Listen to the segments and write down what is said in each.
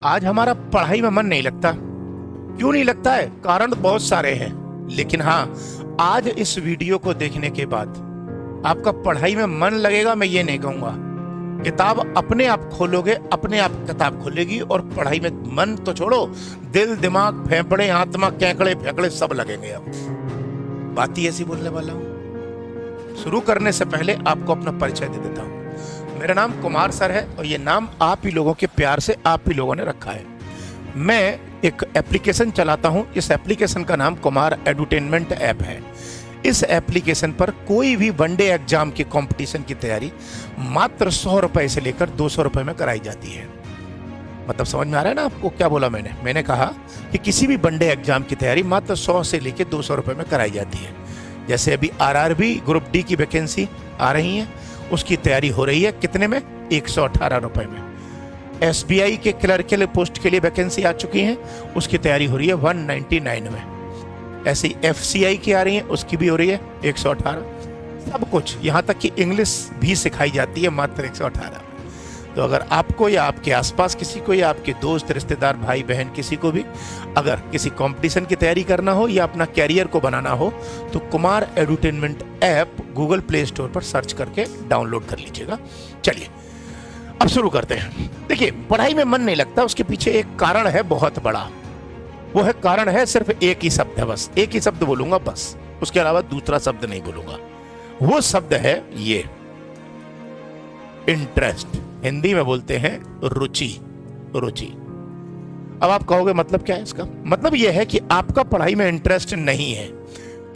आज हमारा पढ़ाई में मन नहीं लगता। क्यों नहीं लगता है? कारण बहुत सारे हैं, लेकिन हाँ, आज इस वीडियो को देखने के बाद आपका पढ़ाई में मन लगेगा, मैं ये नहीं कहूंगा। किताब अपने आप खोलोगे, अपने आप किताब खुलेगी और पढ़ाई में मन तो छोड़ो, दिल, दिमाग, फेफड़े, आत्मा, केकड़े फेकड़े सब लगेंगे। अब बात ही ऐसी बोलने वाला हूं। शुरू करने से पहले आपको अपना परिचय दे देता हूं। मेरा नाम कुमार सर है और ये नाम आप ही लोगों के प्यार से आप ही लोगों ने रखा है। मैं एक एप्लीकेशन चलाता हूं। इस एप्लीकेशन का नाम कुमार एडुटेनमेंट ऐप है। इस एप्लीकेशन पर कोई भी वनडे एग्जाम की कंपटीशन की तैयारी मात्र 100 रुपए से लेकर 200 रुपए में कराई जाती है। मतलब समझ में आ रहा है ना आपको क्या बोला मैंने कहा कि किसी भी वनडे एग्जाम की तैयारी मात्र 100 से लेकर 200 रुपए में कराई जाती है। जैसे अभी आरआरबी ग्रुप डी की वैकेंसी आ रही है, उसकी तैयारी हो रही है कितने में? 118 रुपए में। एसबीआई के क्लर्कल पोस्ट के लिए वैकेंसी आ चुकी है, उसकी तैयारी हो रही है 199 में। ऐसी एफसीआई की आ रही है, उसकी भी हो रही है 118। सब कुछ, यहाँ तक कि इंग्लिश भी सिखाई जाती है मात्र 118 में। तो अगर आपको या आपके आसपास किसी को या आपके दोस्त, रिश्तेदार, भाई बहन किसी को भी अगर किसी कंपटीशन की तैयारी करना हो या अपना कैरियर को बनाना हो तो Kumar edutainment app Google play store पर सर्च करके डाउनलोड कर लीजिएगा। चलिए अब शुरू करते हैं। देखिए, पढ़ाई में मन नहीं लगता, उसके पीछे एक कारण है बहुत बड़ा। वो है कारण है सिर्फ एक ही शब्द है, बस एक ही शब्द बोलूंगा, बस उसके अलावा दूसरा शब्द नहीं बोलूंगा। वो शब्द है ये इंटरेस्ट। हिंदी में बोलते हैं रुचि। रुचि। अब आप कहोगे मतलब क्या है इसका? मतलब यह है कि आपका पढ़ाई में इंटरेस्ट नहीं है।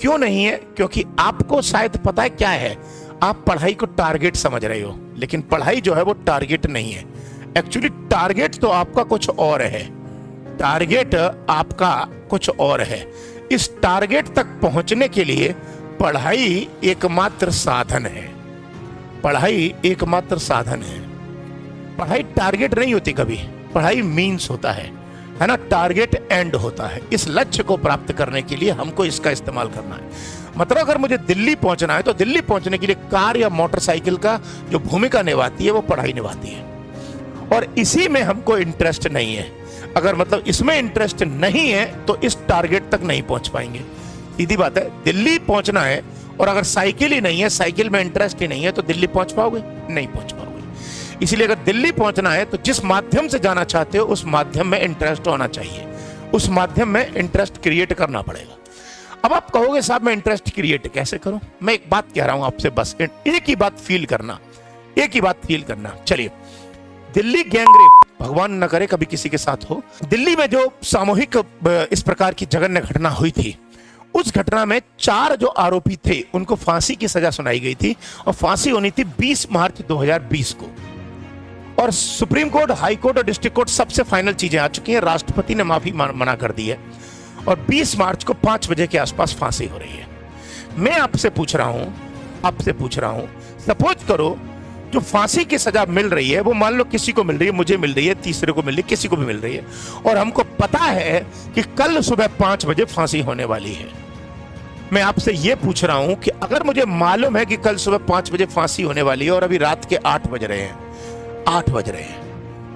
क्यों नहीं है? क्योंकि आपको शायद पता है क्या है, आप पढ़ाई को टारगेट समझ रहे हो, लेकिन पढ़ाई जो है वो टारगेट नहीं है। एक्चुअली टारगेट तो आपका कुछ और है। टारगेट आपका कुछ और है। इस टारगेट तक पहुंचने के लिए पढ़ाई एकमात्र साधन है। पढ़ाई एकमात्र साधन है। पढ़ाई टारगेट नहीं होती कभी, पढ़ाई मीन्स होता है ना? टारगेट एंड होता है। इस लक्ष्य को प्राप्त करने के लिए हमको इसका इस्तेमाल करना है। मतलब अगर मुझे दिल्ली पहुंचना है तो दिल्ली पहुंचने के लिए कार या मोटरसाइकिल का जो भूमिका निभाती है वो पढ़ाई निभाती है, और इसी में हमको इंटरेस्ट नहीं है। अगर मतलब इसमें इंटरेस्ट नहीं है तो इस टारगेट तक नहीं पहुंच पाएंगे। सीधी बात है, दिल्ली पहुंचना है और अगर साइकिल ही नहीं है, साइकिल में इंटरेस्ट ही नहीं है, तो दिल्ली पहुंच पाओगे? नहीं पहुंच पाओगे। इसलिए अगर दिल्ली पहुंचना है तो जिस माध्यम से जाना चाहते हो उस माध्यम में इंटरेस्ट होना चाहिए, उस माध्यम में इंटरेस्ट क्रिएट करना पड़ेगा। अब आप कहोगे साहब मैं इंटरेस्ट क्रिएट कैसे करूं? मैं एक बात कह रहा हूं आपसे, बस एक ही बात फील करना, एक ही बात फील करना। चलिए, दिल्ली गैंगरेप, भगवान न करे कभी किसी के साथ हो। दिल्ली में जो सामूहिक इस प्रकार की जघन्य घटना हुई थी, उस घटना में 4 जो आरोपी थे उनको फांसी की सजा सुनाई गई थी और फांसी होनी थी 20 मार्च 2020 को। और सुप्रीम कोर्ट, हाई कोर्ट और डिस्ट्रिक्ट कोर्ट सबसे फाइनल चीजें आ चुकी हैं। राष्ट्रपति ने माफी मना कर दी है और 20 मार्च को 5 बजे के आसपास फांसी हो रही है। मैं आपसे पूछ रहा हूं, सपोज करो जो फांसी की सजा मिल रही है वो मान लो किसी को मिल रही है, मुझे मिल रही है, तीसरे को मिल रही है, किसी को भी मिल रही है, और हमको पता है कि कल सुबह 5 बजे फांसी होने वाली है। मैं आपसे यह पूछ रहा हूं कि अगर मुझे मालूम है कि कल सुबह 5 बजे फांसी होने वाली है और अभी रात के 8 बज रहे हैं,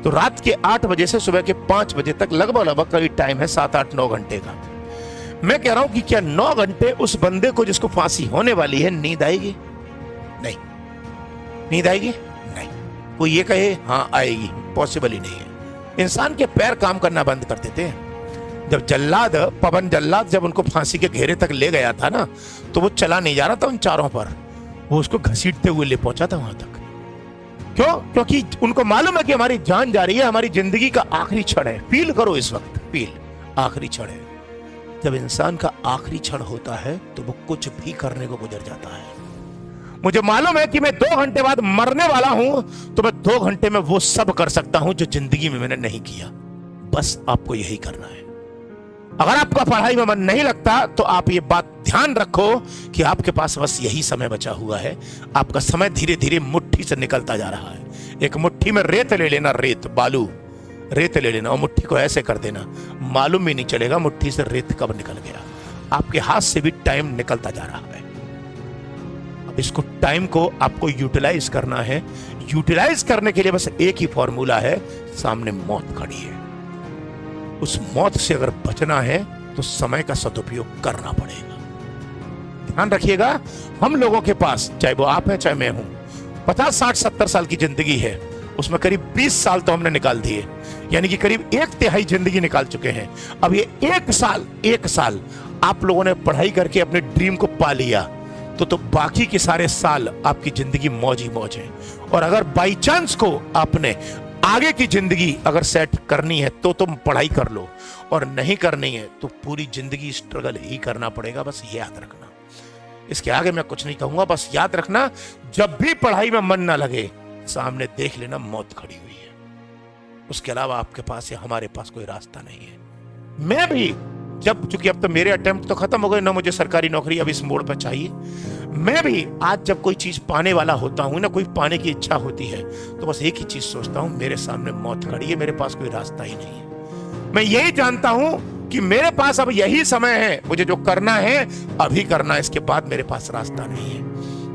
तो रात के 8 बजे से सुबह के 5 बजे तक लगभग करीब टाइम है 7, 8, 9 घंटे का। मैं कह रहा हूं कि क्या 9 घंटे उस बंदे को जिसको फांसी होने वाली है नींद आएगी? नहीं। नींद आएगी? नहीं। कोई ये कहे हाँ आएगी, पॉसिबल ही नहीं है। इंसान के पैर काम करना बंद कर देते हैं। जब पवन जल्लाद जब उनको फांसी के घेरे तक ले गया था ना, तो वो चला नहीं जा रहा था उन चारों पर, वो उसको घसीटते हुए ले पहुंचा था वहां तक। क्यों? क्योंकि उनको मालूम है कि हमारी जान जा रही है, हमारी जिंदगी का आखिरी क्षण है। फील करो इस वक्त, फील, आखिरी क्षण है। जब इंसान का आखिरी क्षण होता है तो वो कुछ भी करने को गुजर जाता है। मुझे मालूम है कि मैं 2 घंटे बाद मरने वाला हूं, तो मैं 2 घंटे में वो सब कर सकता हूं जो जिंदगी में मैंने नहीं किया। बस आपको यही करना है। अगर आपका पढ़ाई में मन नहीं लगता तो आप ये बात ध्यान रखो कि आपके पास बस यही समय बचा हुआ है। आपका समय धीरे धीरे मुट्ठी से निकलता जा रहा है। एक मुट्ठी में रेत ले लेना, रेत, बालू, रेत ले लेना और मुट्ठी को ऐसे कर देना, मालूम भी नहीं चलेगा मुट्ठी से रेत कब निकल गया। आपके हाथ से भी टाइम निकलता जा रहा है। अब इसको, टाइम को आपको यूटिलाइज करना है। यूटिलाइज करने के लिए बस एक ही फॉर्मूला है, सामने मौत खड़ी है। उस मौत से अगर बचना है तो समय का सदुपयोग करना पड़ेगा। ध्यान रखिएगा, हम लोगों के पास, चाहे वो आप हैं चाहे मैं हूं, 50, 60, 70 साल की जिंदगी है, उसमें करीब 20 साल तो हमने निकाल दिए, यानी कि करीब 1/3 जिंदगी निकाल चुके हैं। अब ये एक साल आप लोगों ने पढ़ाई करके अपने ड्रीम को पा लिया तो बाकी के सारे साल आपकी जिंदगी मौज ही मौज है। और अगर बाई चांस को आपने आगे की जिंदगी अगर सेट करनी है तो तुम पढ़ाई कर लो, और नहीं करनी है तो पूरी जिंदगी स्ट्रगल ही करना पड़ेगा। बस ये याद रखना, इसके आगे मैं कुछ नहीं कहूंगा। बस याद रखना, जब भी पढ़ाई में मन ना लगे, सामने देख लेना मौत खड़ी हुई है। उसके अलावा आपके पास या हमारे पास कोई रास्ता नहीं है। मैं भी जब, चूंकि अब तो मेरे अटेम्प्ट तो खत्म हो गए, ना मुझे सरकारी नौकरी अब इस मोड़ पर चाहिए, मैं भी आज जब कोई चीज पाने वाला होता हूं ना, कोई पाने की इच्छा होती है, तो बस एक ही चीज सोचता हूं, मेरे सामने मौत खड़ी है, मेरे पास कोई रास्ता ही नहीं है। मैं यही जानता हूं कि मेरे पास अब यही समय है, मुझे जो करना है अभी करना है, इसके बाद मेरे पास रास्ता नहीं है।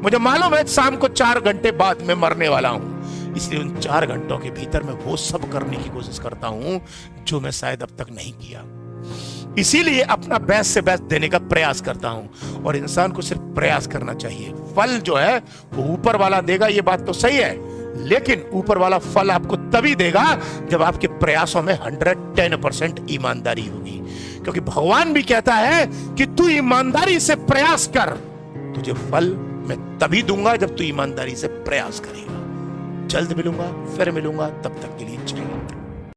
मुझे मालूम है शाम को 4 घंटे बाद मैं मरने वाला हूं, इसलिए उन 4 घंटों के भीतर मैं वो सब करने की कोशिश करता हूं जो मैं शायद अब तक नहीं किया। इसीलिए अपना बेस्ट से बेस्ट देने का प्रयास करता हूं, और इंसान को सिर्फ प्रयास करना चाहिए। फल जो है वो ऊपर वाला देगा, ये बात तो सही है, लेकिन ऊपर वाला फल आपको तभी देगा जब आपके प्रयासों में 110% ईमानदारी होगी। क्योंकि भगवान भी कहता है कि तू ईमानदारी से प्रयास कर, तुझे फल मैं तभी दूंगा जब तू ईमानदारी से प्रयास करेगा। जल्द मिलूंगा, फिर मिलूंगा, तब तक के लिए जय हिंद।